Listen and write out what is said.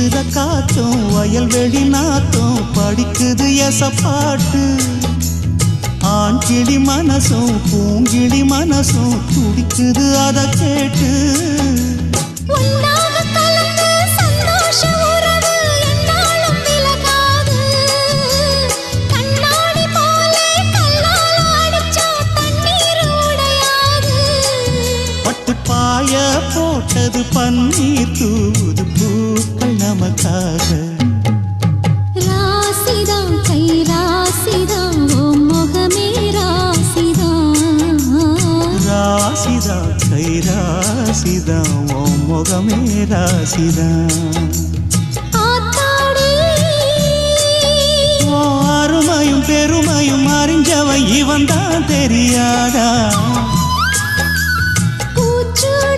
வீசுற காத்தும் வயல்வெளி நாத்தும் படிக்குது எசப்பாட்டு ஆண் கிளி மனசும் பூங்கிளி மனசும் துடிக்குது அத கேட்டு பாய போட்டது பன்னீர் தூது பூக்கள் நமக்காக ராசிதான் கை ராசிதான் ஓ முகமே ராசிதான் ராசிதான் கை ராசிதான் ஓ முகமே ராசிதான் அருமையும் பெருமையும் அறிஞ்சவன் இவன் தான் தெரியாதா